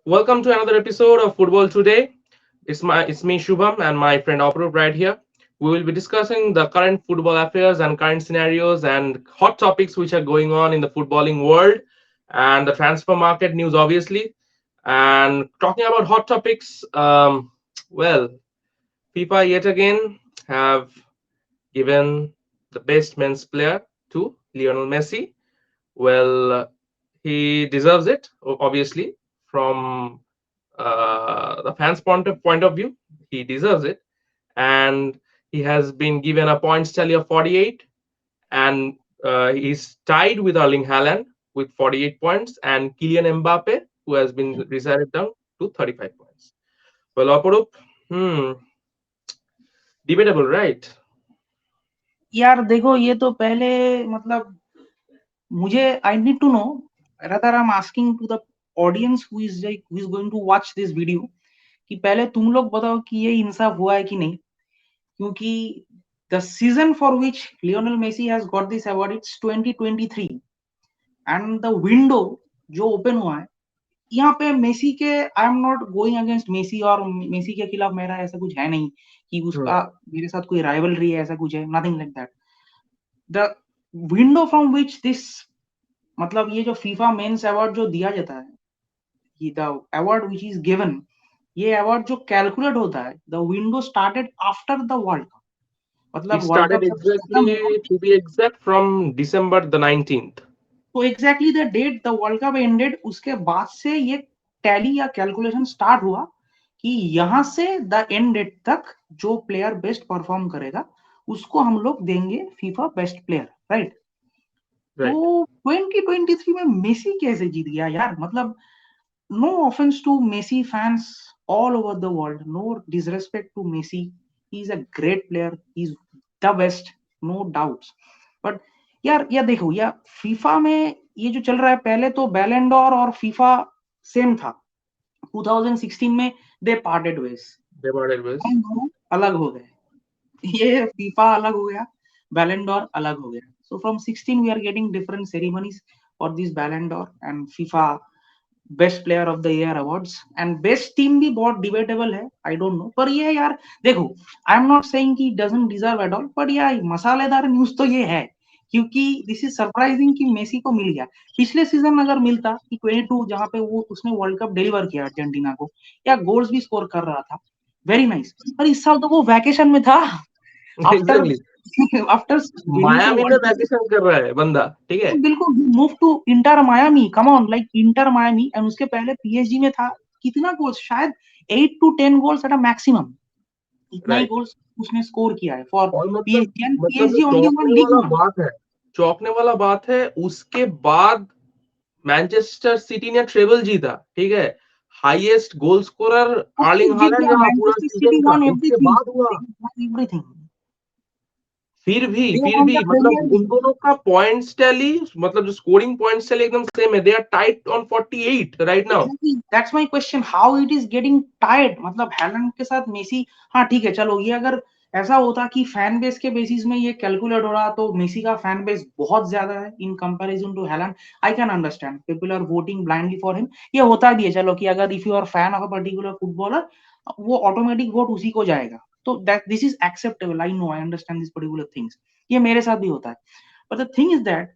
Welcome to another episode of Football Today. It's me Shubham and my friend Aprup right here. We will be discussing the current football affairs and current scenarios and hot topics which are going on in the footballing world and the transfer market news, obviously. And talking about hot topics, well, FIFA yet again have given the best men's player to Lionel Messi. Well, he deserves it, obviously, from the fans' point of view. He deserves it, and he has been given a points tally of 48, and he's tied with Erling Haaland with 48 points, and Kylian Mbappe, who has been resided down to 35 points. Well, Aparup, debatable, right? यार देखो ये तो पहले मतलब मुझे I need to know rather I'm asking to the audience who is going to watch this video कि पहले तुम लोग बताओ कि ये इंसाफ हुआ है कि नहीं क्योंकि the season for which Lionel Messi has got this award it's 2023 and the window जो ओपन हुआ है यहाँ पे मेसी के I am not going against Messi और मेसी के खिलाफ मेरा ऐसा कुछ है नहीं कि उसका मेरे साथ कोई राइवलरी है ऐसा कुछ है nothing like that the window from which this मतलब ये जो फीफा मेंस अवार्ड जो दिया जाता है ये the award which is given ये अवार्ड जो कैलकुलेट होता है the window started after the world cup It मतलब वर्ल्ड started कप जब खत्म हुआ exactly, to be exact, from December the 19th. तो exactly the date the world cup ended उसके बाद से ये टैली या कैलकुलेशन स्टार्ट हुआ कि यहाँ से द एंड डेट तक जो प्लेयर बेस्ट परफॉर्म करेगा उसको हम लोग देंगे FIFA best player right Right. तो 2023 में मेसी कैसे जीत गया यार मतलब no offence to Messi fans all over the world no disrespect to Messi he is a great player he is the best no doubts but यार देखो यार FIFA में ये जो चल रहा है पहले तो बैलन डोर और फीफा सेम था 2016 में they parted ways They were always. हम दोनों अलग हो गए ये फीफा अलग हो गया बैलन डोर अलग हो गया so from 16 we are getting different ceremonies for this Ballon d'Or and FIFA best player of the year awards and best team भी बहुत डिबेटेबल है आई डोंट नो पर ये यार देखो आई एम नॉट सेइंग कि doesn't deserve at all but यार मसालेदार न्यूज तो ये है क्योंकि दिस इज सरप्राइजिंग कि मेसी को मिल गया पिछले सीजन अगर मिलता कि 22 जहां पे वो उसने वर्ल्ड कप डिलीवर किया अर्जेंटीना को या गोल्स भी स्कोर कर रहा था वेरी नाइस पर इस साल तो वो वैकेशन में था after Exactly. After winning the Miami में वर्ल्ड कप वैकेशन कर रहा है बंदा, ठीक है। बिल्कुल move to Inter Miami come on like Inter Miami and उसके पहले पीएसजी में था कितना गोल्स शायद 8 to 10 goals at a maximum इतना ही राइट। गोल्स उसने स्कोर किया है फॉर और पीएसजी एंड मतलब जो PSG only one league one चौंकने वाला बात है, उसके बाद मैनचेस्टर सिटी ने ट्रेबल जीता, ठीक है। Highest goal scorer okay Erling जीत हालैंड गया रहा पूरा मैनचेस्टर सीजन सिटी का, वन उसके एवरीथिंग बाद हुआ। एवरीथिंग फिर भी दे फिर वन भी द मतलब प्रीमियर उन दोनों का पॉइंट्स टैली, मतलब जो स्कोरिंग पॉइंट्स टैली एकदम सेम है। They are tight on 48 right now. Exactly. That's my question. How it is getting tied? मतलब हैलैंड के साथ मेसी हाँ ठीक है चलो ये अगर ऐसा होता कि फैन बेस के बेसिस में ये कैलकुलेट हो रहा तो मेसी का फैन बेस बहुत ज्यादा है in comparison to Haaland I can understand people are voting blindly for him ये होता भी है चलो कि अगर if you are fan of a particular footballer वो ऑटोमेटिक वोट उसी को जाएगा तो that this is acceptable I know I understand this particular things ये मेरे साथ भी होता है but the thing is that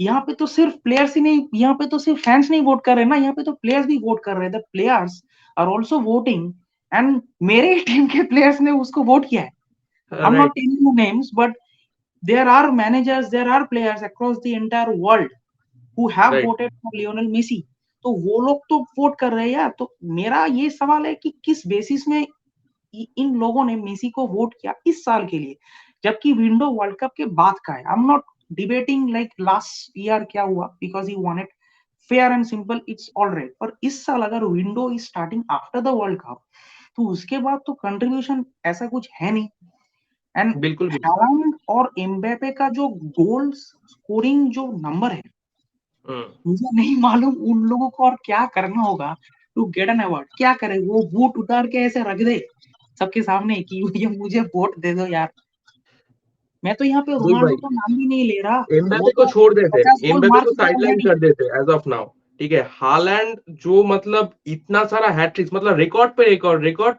यहाँ पे तो सिर्फ प्लेयर्स ही नहीं यहाँ पे तो सिर्फ फैंस नहीं वोट कर रहे ना यहाँ पे तो प्लेयर्स भी वोट कर रहे हैं players are also voting and मेरे टीम के प्लेयर्स ने उसको वोट किया है I am not right. Telling you names but there are managers there are players across the entire world who have right. Voted for Lionel Messi तो वो लोग तो वोट कर रहे हैं यार तो मेरा ये सवाल है कि किस बेसिस में इन लोगों ने मेसी को वोट किया इस साल के लिए जबकि विंडो वर्ल्ड कप के बाद का है I am not debating like last year क्या हुआ because he won it fair and simple it's all right पर इस साल अगर window is starting after the world cup तो उसके बाद तो कंट्रीब्यूशन ऐसा कुछ है नहीं एंड बिल्कुल भी। हालैंड और एम्बेपे का जो गोल स्कोरिंग जो नंबर है मुझे नहीं मालूम उन लोगों को और क्या करना होगा टू गेट एन अवार्ड क्या करे वो बूट उतार के ऐसे रख दे सबके सामने कि ये मुझे वोट दे दो यार मैं तो यहाँ पे वही रोनाल्डो भाई, का नाम भी नहीं ले रहा वो एम्बापे को तो छोड़ देते, 50 गोल एम्बापे मार को चुका है साइडलाइन ऑलरेडी कर देते एज ऑफ नाउ। ठीक है। हालैंड जो मतलब इतना सारा हैट्रिक्स, मतलब रिकॉर्ड पे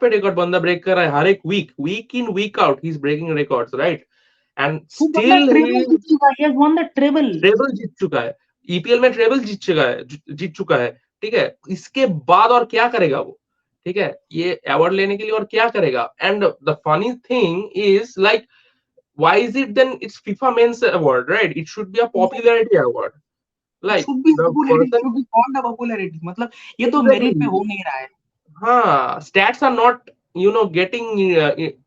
रिकॉर्ड बंदा ब्रेक कर रहा है हर एक week in week out he is breaking records, right? And वो बंदा स्टिल ट्रेबल जीत चुका है, he has won the treble. Treble जीत चुका है, ईपीएल में ट्रेबल जीत चुका है, ठीक है। इसके बाद और क्या करेगा वो, ठीक है, ये अवार्ड लेने के लिए और क्या करेगा? And the funny thing is like, why is it then it's FIFA men's award, right? It should be a popularity award. It Like should be the popularity, it person, should be called a popularity. मतलब ये तो merit पे exactly. हो नहीं रहा है. हाँ, stats are not, getting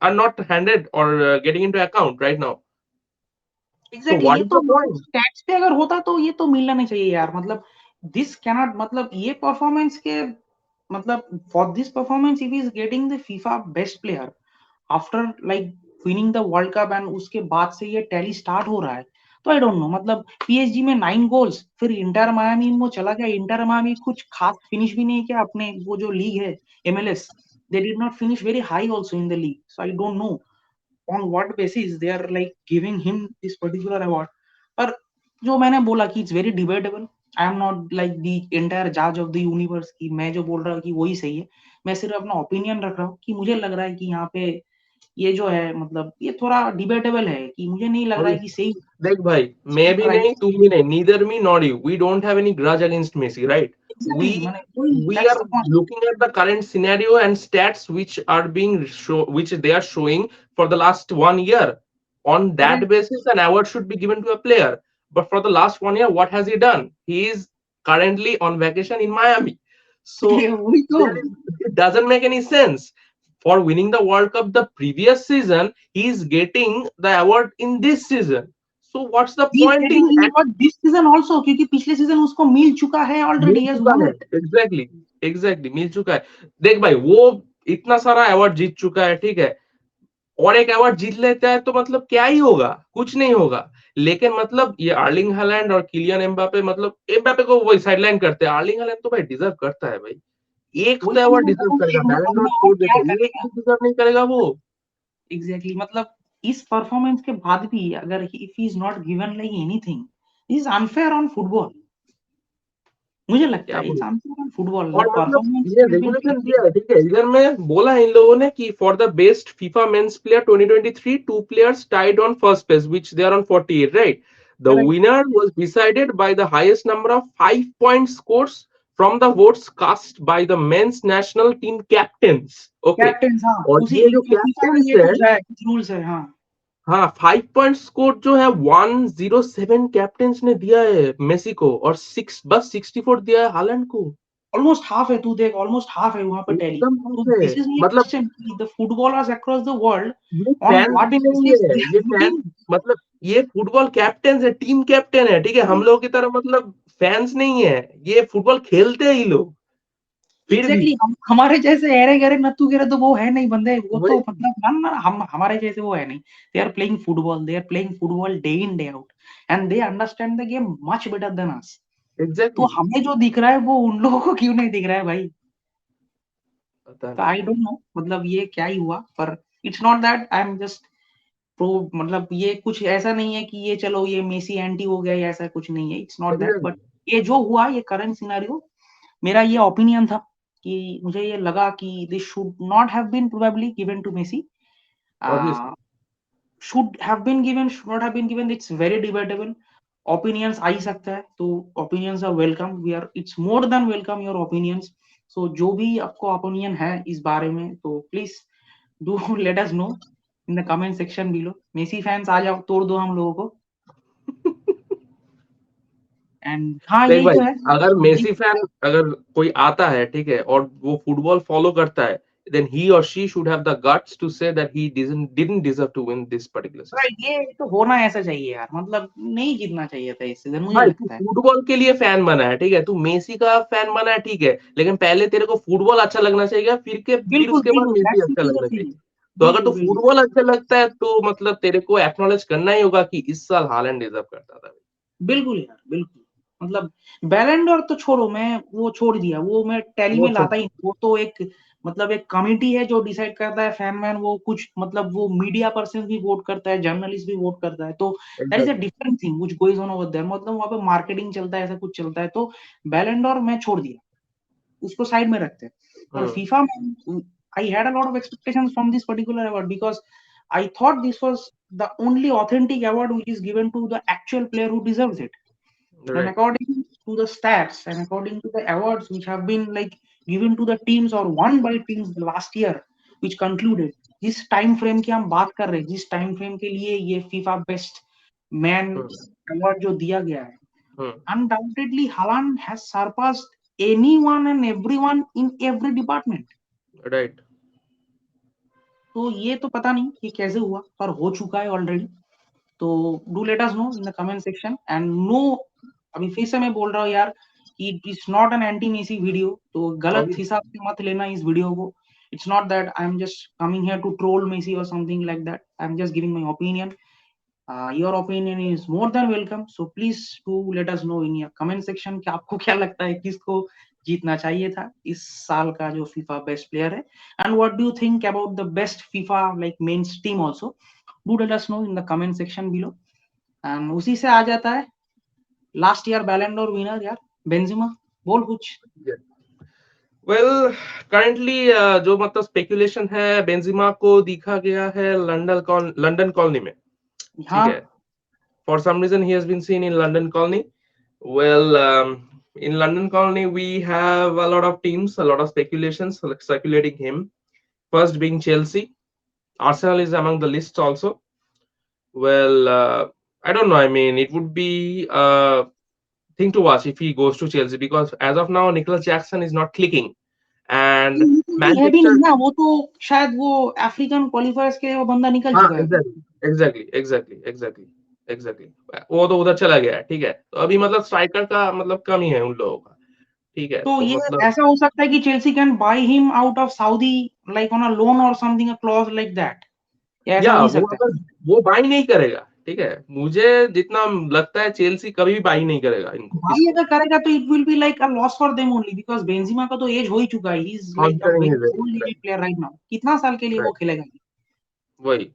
are not handed or getting into account right now. So exactly, what ये is तो the point? स्टैट्स पे अगर होता तो ये तो मिलना नहीं चाहिए यार. मतलब दिस कैनॉट, मतलब ये परफॉर्मेंस के, मतलब for this performance if he is getting the FIFA best player after like winning the world cup, and उसके बाद से ये टैली स्टार्ट हो रहा है. तो आई डोंट नो, मतलब पीएसजी में 9 गोल्स, फिर इंटर मायामी में चला गया. इंटर मायामी कुछ खास फिनिश भी नहीं किया अपने वो जो लीग है MLS. They did not finish very high also in the league. So I don't know on what basis they are like giving him this particular award. पर जो मैंने बोला कि it's very debatable. I am not like the entire judge of the universe कि मैं जो बोल रहा हूँ कि वही सही है. मैं सिर्फ अपना ओपिनियन रख रहा हूँ कि मुझे लग रहा है कि यहाँ पे ये जो है, मतलब ये थोड़ा डिबेटेबल है, कि मुझे नहीं लग रहा है कि सही देख भाई, सही मैं भी कर रहा है. नहीं, तुम भी नहीं, neither me nor you. We don't have any grudge against Messi, right? We Exactly, मैंने वही, we that's are the point. looking at the current scenario and stats which they are showing for the last 1 year. On that Correct. basis, an award should be given to a player. But for the last 1 year, what has he done? He is currently on vacation in Miami. So वही तो. it doesn't make any sense. For winning the World Cup the previous season, he is getting the award in this season. So what's the He is point getting in the award this season also, क्योंकि पिछले season उसको मिल चुका है मिल already, he has चुका won है? it. Exactly, exactly मिल चुका है। देख भाई, वो इतना सारा अवार्ड जीत चुका है, ठीक है, और एक अवार्ड जीत लेता है तो मतलब क्या ही होगा? कुछ नहीं होगा। लेकिन मतलब ये अर्लिंग हालैंड और किलियन एम्बापे, मतलब एम्बापे को वही साइडलाइन करते हैं, अर्लिंग हालैंड तो भाई डिजर्व करता है भाई। एक वही तो तो अवार्ड मैं डिजर्व बोलूँ कि करेगा, वो बैलन डॉर बंदा और छोड़ क्या देते, एक करेगा. भी डिजर्व नहीं करेगा वो। एग्जैक्टली, मतलब इस परफॉर्मेंस के बाद भी अगर if he is not given like anything, this is unfair on football. मुझे लगता क्या है इट्स बोलूं? अनफेयर ऑन फुटबॉल, द और मतलब परफॉर्मेंस ये हैज बीन रेगुलेशन प्लेइंग. दिया है, ठीक है, इधर में बोला है इन लोगों ने कि for the best FIFA men's player 2023 two players tied on first place which they are on 48, right? The correct. Winner was decided by the highest number of 5 point scores from the votes cast by the men's national team captains, okay. Captain, हाँ, और उसी ये जो FIFA में captains ये है, कुछ है, कुछ रूल्स है. हाँ, हाँ, 5 पॉइंट स्कोर जो है 107 कैप्टन्स ने दिया है मेसी को, और 64 दिया है हालैंड को। ऑलमोस्ट हाफ है. तू देख, ऑलमोस्ट हाफ है वहां पर टैली. एकदम तो हाफ है। दिस इज माय मतलब क्वेश्चन कि the footballers across the world ये ऑन फैंस व्हाट भी नहीं बेसिस है, दे ये आर फैन, वोटिंग. मतलब ये फुटबॉल कैप्टन है, टीम कैप्टन है, ठीक है, हम लोग की तरह मतलब फैंस नहीं है, ये फुटबॉल खेलते हैं ये लोग फिर भी। एग्जैक्टली, हम हमारे जैसे अरे गरे नत्थु गिरे तो वो है नहीं बंदे. वो तो वही, मतलब ना हम हमारे जैसे वो है नहीं. They are playing football, they are playing football day in day out, and they understand the game much better than us. तो एग्जैक्टली। हमें जो दिख रहा है वो उन लोगों को क्यों नहीं दिख रहा है भाई. पता तो नहीं। आई डोंट नो, मतलब ये क्या ही हुआ. पर it's not that I am just pro, मतलब ये कुछ ऐसा नहीं है कि ये चलो ये मेसी एंटी हो गया या ऐसा कुछ नहीं है. It's not that. But exactly, ये जो हुआ, ये करंट सिनेरियो, मेरा ये ओपिनियन था कि मुझे ये लगा कि this should not have been probably given to Messi. Obviously. Should have been given, should not have been given, it's very debatable. Opinions आ ही सकता है, तो opinions are welcome. We are, it's more than welcome your opinions. So जो भी आपको opinion है इस बारे में, तो please do let us know in the comment section below. Messi fans आ जाओ, तोड़ दो हम लोगों को. एंड हाँ, देख यही भाई, तो है. अगर मेसी फैन अगर कोई आता है, ठीक है, और वो फुटबॉल फॉलो करता है, then he or she should have the guts to say that he didn't deserve to win this particular season. Right, ये तो होना ऐसा चाहिए यार. मतलब नहीं जीतना चाहिए था इस सीजन, मुझे भाई तू लगता है. फुटबॉल के लिए फैन बना है, ठीक है, तू मेसी का फैन बना है, ठीक है, लेकिन पहले तेरे को फुटबॉल अच्छा लगना चाहिए, फिर बिल्कुल उसके बाद बिल्कुल, मेसी दैट्स द अच्छा थिंग, लगना चाहिए। तो अगर बिल्कुल तो बिल्कुल. फुटबॉल अच्छा लगता है तो मतलब तेरे को एक्नॉलेज करना ही होगा कि इस साल हालैंड डिजर्व करता था। बिल्कुल यार, बिल्कुल. मतलब बैलन डोर तो छोड़ो, मैं वो छोड़ दिया, वो मैं टैली वो में लाता ही नहीं। वो तो एक मतलब एक कमिटी है जो डिसाइड करता है, फैन मैन वो कुछ मतलब वो मीडिया पर्सन भी वोट करता है, जर्नलिस्ट भी वोट करता है, तो that is a exactly. Different thing which goes on over there. मतलब वहां पे मार्केटिंग चलता है, ऐसा कुछ चलता है, तो बैलन डोर मैं छोड़ दिया, उसको साइड में रखते हैं। पर फीफा में I had a lot of expectations from this particular award because I thought this was the only authentic award which is given to the actual player who deserves it. And right. according to the stats and according to the awards which have been like given to the teams or won by teams last year which concluded, जिस time frame की हम बात कर रहे हैं, जिस time frame के लिए ये फीफा बेस्ट मैन अवार्ड जो दिया गया है, undoubtedly Haaland has surpassed anyone and everyone in every department. Right. तो ये तो पता नहीं कि कैसे हुआ, पर हो चुका है ऑलरेडी। तो do let us know in the comment section and no, अभी फिर से मैं बोल रहा हूँ यार, it is not an anti Messi video, तो गलत हिसाब से मत लेना इस वीडियो को। It's not that I am just coming here to troll Messi और something like that, I am just giving my opinion. Your opinion is more than welcome, so please to let us know in your comment section कि आपको क्या लगता है किसको जीतना चाहिए था इस साल का जो फीफा बेस्ट प्लेयर है, and what do you think about the best FIFA like men's team also. Do let us know in the comment section below. And उसी से आ जाता है लास्ट ईयर बैलन डोर विनर यार, बेंजेमा। बोल कुछ। Well, currently जो मतलब स्पेकुलेशन है, बेंजिमा को दिखा गया है लंदन कॉलोनी में। ठीक हाँ है। For some reason he has been seen in London Colony. Well, in London Colony we have a lot of teams, a lot of speculations like circulating him. First being Chelsea, Arsenal is among the lists also. Well, I don't know. I mean, it would be a thing to watch if he goes to Chelsea because as of now, Nicholas Jackson is not clicking, and है भी Manchester. नहीं ना, वो तो शायद वो African क्वालिफायर्स के वो बंदा निकल हाँ, चुका है अभी। एग्जैक्टली। वो तो उधर चला गया है। ठीक है, तो अभी मतलब स्ट्राइकर का मतलब कमी है उन लोगों का। ठीक है, तो तो ये मतलब ऐसा हो सकता है कि Chelsea can buy him out of Saudi like on a loan और something, a clause like that, ऐसा या हो ही वो सकता अगर है। वो बाई नहीं करेगा, ठीक है, मुझे जितना लगता है चेल्सी कभी भी बाई नहीं करेगा इनको, भाई इसको। अगर करेगा तो it will be like a loss for them only because Benzema का तो एज हो ही चुका है, he is like a conquering very is old right. Player right now, कितना साल के लिए वो राइट। खेलेगा। वही।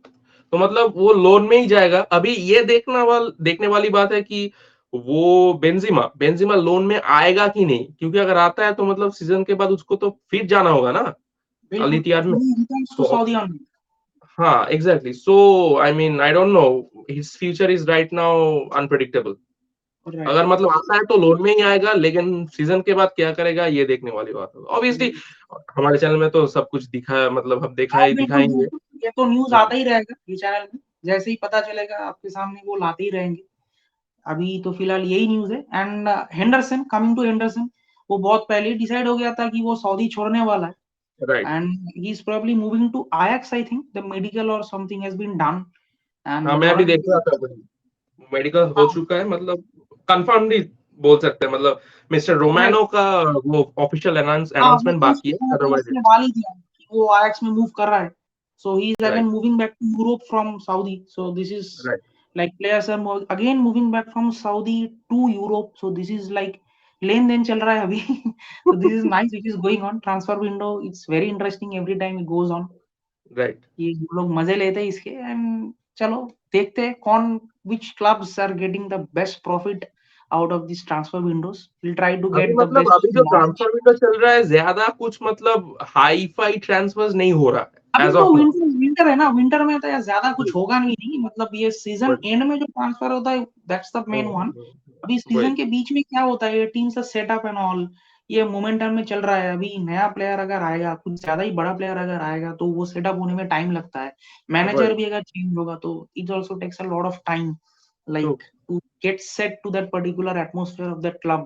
तो मतलब वो लोन में ही जाएगा। अभी ये देखने वाली बात है कि वो बेंजिमा लोन में आएगा कि नहीं, क्योंकि अगर आता है तो मतलब सीजन के बाद उसको तो फिर जाना होगा ना अल बिल्कुल, इत्तिहाद में। he returns to तो Saudi Arabia। हाँ, exactly. So I mean I don't no, his future is right now unpredictable. Right. अगर मतलब आता है तो लोन में ही आएगा, लेकिन सीजन के बाद क्या करेगा ये देखने वाली बात है ऑब्वियसली। हमारे चैनल में तो सब कुछ दिखा, मतलब हम हाँ, बिल्कुल, दिखाएंगे। बिल्कुल, ये तो न्यूज़ आता ही रहेगा ये चैनल में, जैसे ही पता चलेगा आपके सामने वो लाते ही रहेंगे। अभी तो फिलहाल यही न्यूज़ है and Henderson, coming to Henderson, वो बहुत पहले ही डिसाइड हो गया था कि वो सऊदी छोड़ने वाला राइट। है and he is probably moving to Ajax, I think the medical और समथिंग हैज बीन डन हाँ, एंड मैं अभी जॉर्डन। देख रहा था वही, मेडिकल हो हाँ, चुका है, मतलब कंफर्म नहीं बोल सकते, मतलब मिस्टर राइट। रोमानो का वो ऑफिशियल हाँ, अनाउंसमेंट वो बाकी है, उसने तो अदरवाइज उसने इट्स डाल ही दिया कि वो आयैक्स में मूव कर रहा है। So he is again right. Moving back to Europe from Saudi. So this is right. like players are again moving back from Saudi to Europe. So this is like लेन देन चल रहा है अभी। so this is nice which is going on transfer window. It's very interesting every time it goes on. Right. ये लोग मजे लेते हैं इसके एंड चलो देखते हैं कौन which clubs are getting the best profit out of these transfer windows. We'll try to अभी get the मतलब best अभी जो large। ट्रांसफर विंडो चल रहा है, ज्यादा कुछ मतलब हाई फाई ट्रांसफर्स नहीं हो रहा है अभी एज तो ऑफ नाउ। विंटर विंटर है ना, विंटर में तो यार ज्यादा कुछ होगा नहीं, मतलब ये सीजन एंड में जो ट्रांसफर होता है दैट्स द मेन वन। अभी वही। सीजन के बीच में क्या होता है, ये टीम से सेटअप एंड ऑल, ये मोमेंटम में चल रहा है। अभी नया प्लेयर अगर आएगा, कुछ ज्यादा ही बड़ा प्लेयर अगर आएगा तो वो सेटअप होने में टाइम लगता है। मैनेजर वही। भी अगर चेंज होगा तो it also takes a lot of time true. like to get set to that particular atmosphere of that club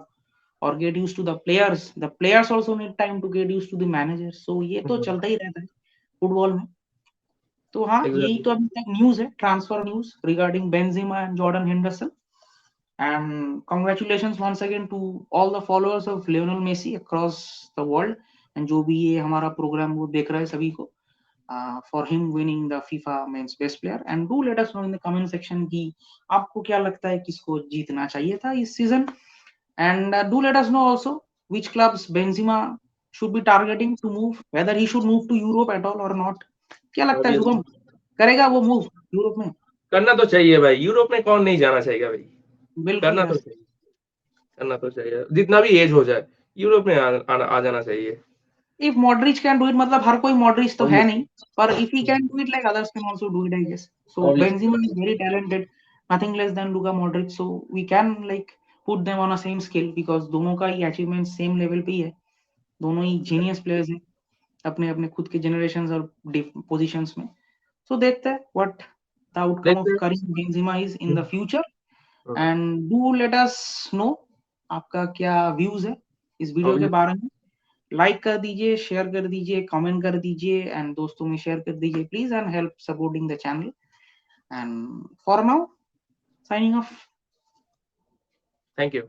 or get used to the players. The players also need time to get used to the manager. So ये तो चलता ही रहता है football में। तो हाँ, यही exactly. तो अभी तक न्यूज है, transfer news regarding Benzema and Jordan Henderson. And congratulations once again to all the followers of Lionel Messi across the world and जो भी ये हमारा प्रोग्राम वो देख रहा है सभी को, for him winning the FIFA Men's Best Player and do let us know in the comment section कि आपको क्या लगता है किसको जीतना चाहिए था इस season. And do let us know also which clubs Benzema should be targeting to move, whether he should move to Europe at all or not. क्या लगता है शुभम, करेगा वो मूव यूरोप में? करना तो चाहिए भाई, यूरोप में कौन नहीं जाना चाहेगा भाई, बिल्कुल करना यार, तो चाहिए, करना तो चाहिए, जितना भी एज हो जाए यूरोप में आ जाना चाहिए। if Modric can do it, मतलब हर कोई Modric तो है नहीं, Obviously. पर if he can do it, like others can also do it, I guess. So Obviously. Benzema is very talented, nothing less than Luka Modric, so we can like put them on a same scale because दोनों का ही achievement same level पे ही है, दोनों ही genius players हैं अपने अपने खुद के generations और positions में. So देखते हैं what the outcome of Karim Benzema is in the future, and do let us know आपका क्या views है इस वीडियो के बारे में. लाइक कर दीजिए, शेयर कर दीजिए, कमेंट कर दीजिए एंड दोस्तों में शेयर कर दीजिए please, and help supporting the channel. And for now signing off. Thank you.